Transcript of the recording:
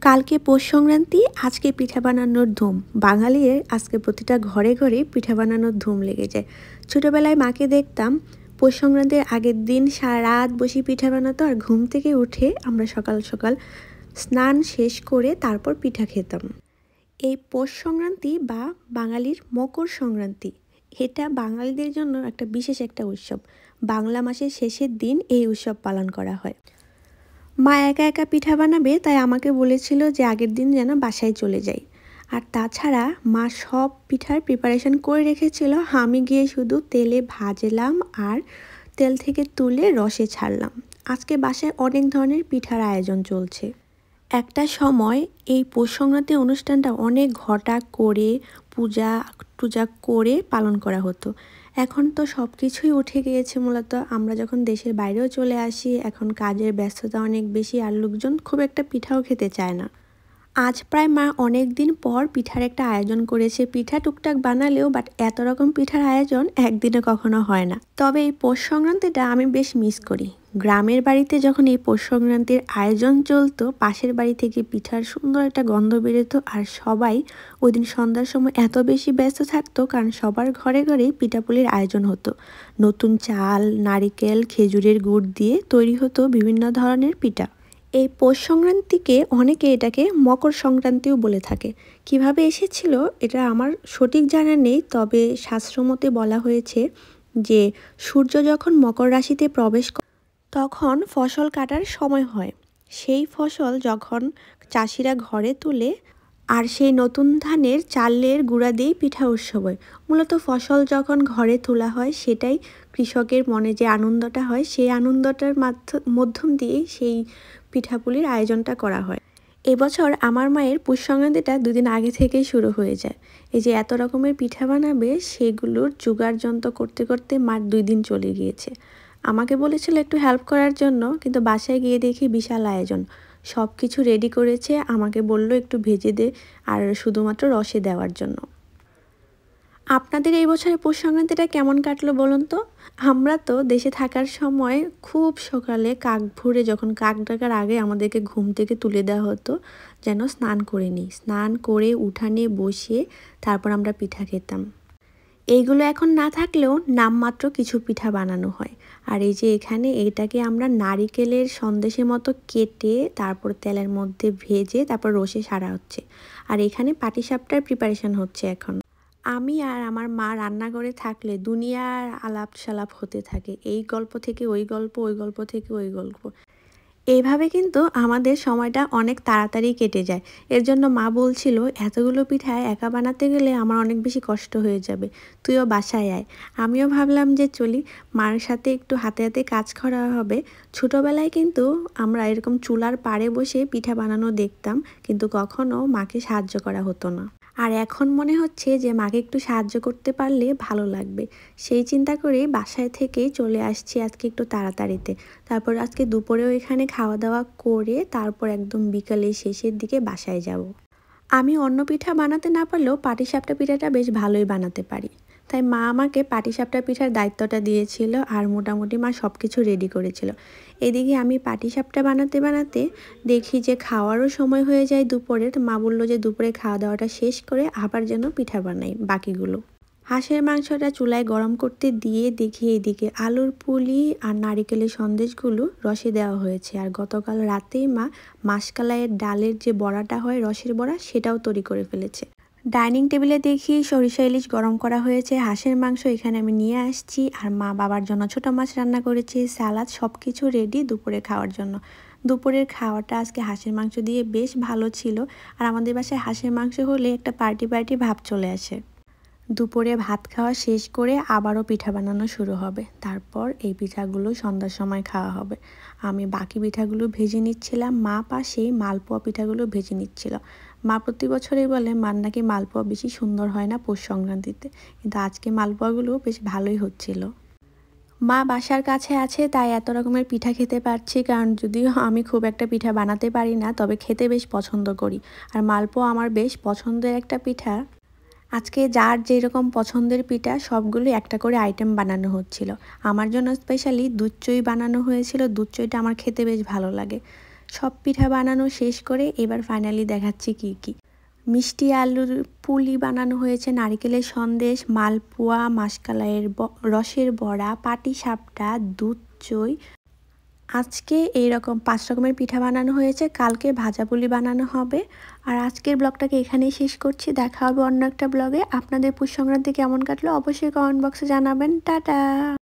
কালকে পৌষ সংক্রান্তি, আজকে পিঠা বানানোর ধুম। বাঙালির আজকে প্রতিটা ঘরে ঘরে পিঠা বানানোর ধুম লেগে যায়। ছোটোবেলায় মাকে দেখতাম পৌষ সংক্রান্তির আগের দিন সারা রাত বসে পিঠা বানাতো, আর ঘুম থেকে উঠে আমরা সকাল সকাল স্নান শেষ করে তারপর পিঠা খেতাম। এই পৌষ সংক্রান্তি বা বাঙালির মকর সংক্রান্তি, এটা বাঙালিদের জন্য একটা বিশেষ একটা উৎসব। বাংলা মাসের শেষের দিন এই উৎসব পালন করা হয়। মা একা একা পিঠা বানাবে, তাই আমাকে বলেছিল যে আগের দিন যেন বাসায় চলে যাই। আর তাছাড়া মা সব পিঠার প্রিপারেশন করে রেখেছিল, আমি গিয়ে শুধু তেলে ভাজলাম আর তেল থেকে তুলে রসে ছাড়লাম। আজকে বাসায় অনেক ধরনের পিঠার আয়োজন চলছে। একটা সময় এই পৌষ সংক্রান্তি অনুষ্ঠানটা অনেক ঘটা করে পূজা টুজা করে পালন করা হতো। এখন তো সব কিছুই উঠে গিয়েছে। মূলত আমরা যখন দেশের বাইরেও চলে আসি, এখন কাজের ব্যস্ততা অনেক বেশি, আর লোকজন খুব একটা পিঠাও খেতে চায় না। আজ প্রায় মা অনেক দিন পর পিঠার একটা আয়োজন করেছে। পিঠা টুকটাক বানালেও বাট এত রকম পিঠার আয়োজন একদিনে কখনো হয় না। তবে এই পৌষ সংক্রান্তিটা আমি বেশ মিস করি। গ্রামের বাড়িতে যখন এই পৌষ সংক্রান্তির আয়োজন চলতো, পাশের বাড়ি থেকে পিঠার সুন্দর একটা গন্ধ বেরোতো, আর সবাই ওই দিন সন্ধ্যার সময় এত বেশি ব্যস্ত থাকতো, কারণ সবার ঘরে ঘরেই পিঠাপুলির আয়োজন হতো। নতুন চাল, নারিকেল, খেজুরের গুড় দিয়ে তৈরি হতো বিভিন্ন ধরনের পিঠা। এই পৌষ সংক্রান্তিকে অনেকে এটাকে মকর সংক্রান্তিও বলে থাকে। কিভাবে এসেছিল এটা আমার সঠিক জানা নেই, তবে শাস্ত্রমতে বলা হয়েছে যে সূর্য যখন মকর রাশিতে প্রবেশ করে তখন ফসল কাটার সময় হয়। সেই ফসল যখন চাষিরা ঘরে তুলে, আর সেই নতুন ধানের চালের গুঁড়া দিয়েই পিঠা উৎসব হয়। মূলত ফসল যখন ঘরে তোলা হয়, সেটাই কৃষকের মনে যে আনন্দটা হয়, সেই আনন্দটার মাধ্যম দিয়েই সেই পিঠাপুলির আয়োজনটা করা হয়। এবছর আমার মায়ের পৌষ সংক্রান্তিটা দুদিন আগে থেকেই শুরু হয়ে যায়। এই যে এত রকমের পিঠা বানাবে, সেগুলোর জোগাড় যন্ত্র করতে করতে মার 2 দিন চলে গিয়েছে। আমাকে বলেছিল একটু হেল্প করার জন্য, কিন্তু বাসায় গিয়ে দেখি বিশাল আয়োজন। সব কিছু রেডি করেছে, আমাকে বলল একটু ভেজে দে আর শুধুমাত্র রসে দেওয়ার জন্য। আপনাদের এই বছরের পৌষ সংক্রান্তিটা কেমন কাটলো বলুন তো? আমরা তো দেশে থাকার সময় খুব সকালে কাক ভোরে, যখন কাক ডাকার আগে আমাদেরকে ঘুম থেকে তুলে দেওয়া হতো যেন স্নান করে নিই। স্নান করে উঠানে বসে তারপর আমরা পিঠা খেতাম। এইগুলো এখন না থাকলেও নামমাত্র কিছু পিঠা বানানো হয়। আর এই যে এখানে এটাকে আমরা নারিকেলের সন্দেশের মতো কেটে তারপর তেলের মধ্যে ভেজে তারপর রসে সারা হচ্ছে। আর এখানে পাটিসাপটার প্রিপারেশন হচ্ছে এখন। আমি আর আমার মা রান্নাঘরে থাকলে দুনিয়ার আলাপ সালাপ হতে থাকে, এই গল্প থেকে ওই গল্প, ওই গল্প থেকে ওই গল্প। এইভাবে কিন্তু আমাদের সময়টা অনেক তাড়াতাড়ি কেটে যায়। এর জন্য মা বলছিল, এতগুলো পিঠা একা বানাতে গেলে আমার অনেক বেশি কষ্ট হয়ে যাবে, তুইও বাসায় আয়। আমিও ভাবলাম যে চলি, মার সাথে একটু হাতে হাতে কাজ করা হবে। ছোটোবেলায় কিন্তু আমরা এরকম চুলার পাড়ে বসে পিঠা বানানো দেখতাম, কিন্তু কখনো মাকে সাহায্য করা হতো না। আর এখন মনে হচ্ছে যে মাকে একটু সাহায্য করতে পারলে ভালো লাগবে। সেই চিন্তা করেই বাসায় থেকেই চলে আসছি আজকে একটু তাড়াতাড়িতে। তারপর আজকে দুপুরেও এখানে খাওয়া দাওয়া করে তারপর একদম বিকালের শেষের দিকে বাসায় যাব। আমি অন্য পিঠা বানাতে না পারলেও পাটিসাপটা পিঠাটা বেশ ভালোই বানাতে পারি। তাই মা আমাকে পাটিসাপটা পিঠার দায়িত্বটা দিয়েছিল, আর মোটামুটি মা সব কিছু রেডি করেছিল। এদিকে আমি পাটিসাপটা বানাতে বানাতে দেখি যে খাওয়ারও সময় হয়ে যায় দুপুরের। মা বললো যে দুপুরে খাওয়া দাওয়াটা শেষ করে আবার যেন পিঠা বানাই বাকিগুলো। হাঁসের মাংসটা চুলায় গরম করতে দিয়ে দেখি এদিকে আলুর পুলি আর নারিকেলের সন্দেশগুলো রসে দেওয়া হয়েছে। আর গতকাল রাতেই মা মাসকালাইয়ের ডালের যে বড়াটা হয়, রসের বড়া, সেটাও তৈরি করে ফেলেছে। ডাইনিং টেবিলে দেখি সরিষা ইলিশ গরম করা হয়েছে, হাঁসের মাংস এখানে আমি নিয়ে আসছি, আর মা বাবার জন্য ছোটো মাছ রান্না করেছে, সালাদ, সব কিছু রেডি দুপুরে খাওয়ার জন্য। দুপুরের খাওয়াটা আজকে হাঁসের মাংস দিয়ে বেশ ভালো ছিল। আর আমাদের বাসায় হাঁসের মাংস হলে একটা পার্টি পার্টি ভাব চলে আসে। দুপুরে ভাত খাওয়া শেষ করে আবারও পিঠা বানানো শুরু হবে। তারপর এই পিঠাগুলো সন্ধ্যার সময় খাওয়া হবে। আমি বাকি পিঠাগুলো ভেজে নিচ্ছিলাম, মা পাশেই মালপোয়া পিঠাগুলো ভেজে নিচ্ছিল। মা প্রতি বছরই বলে মার নাকি মালপোয়া বেশি সুন্দর হয় না পৌষ সংক্রান্তিতে, কিন্তু আজকে মালপোয়াগুলো বেশ ভালোই হচ্ছিল। মা বাসার কাছে আছে তাই এত রকমের পিঠা খেতে পারছি, কারণ যদিও আমি খুব একটা পিঠা বানাতে পারি না, তবে খেতে বেশ পছন্দ করি। আর মালপোয়া আমার বেশ পছন্দের একটা পিঠা। আজকে যার যেরকম পছন্দের পিঠা সবগুলো একটা করে আইটেম বানানো হচ্ছিল। আমার জন্য স্পেশালি দুধ চই বানানো হয়েছিল। দুধ চইটা আমার খেতে বেশ ভালো লাগে। সব পিঠা বানানো শেষ করে এবার ফাইনালি দেখাচ্ছি কি কি। মিষ্টি আলুর পুলি বানানো হয়েছে, নারিকেলের সন্দেশ, মালপোয়া, মাসকালাইয়ের রসের বড়া, পাটিসাপটা, দুধ চই। আজকে এইরকম 5 রকমের পিঠা বানানো হয়েছে, কালকে ভাজা পুলি বানানো হবে। আর আজকের ব্লগটাকে এখানেই শেষ করছি, দেখা হবে অন্য একটা ব্লগে। আপনাদের পৌষ সংক্রান্তি কেমন কাটলো অবশ্যই কমেন্ট বক্সে জানাবেন। টাটা।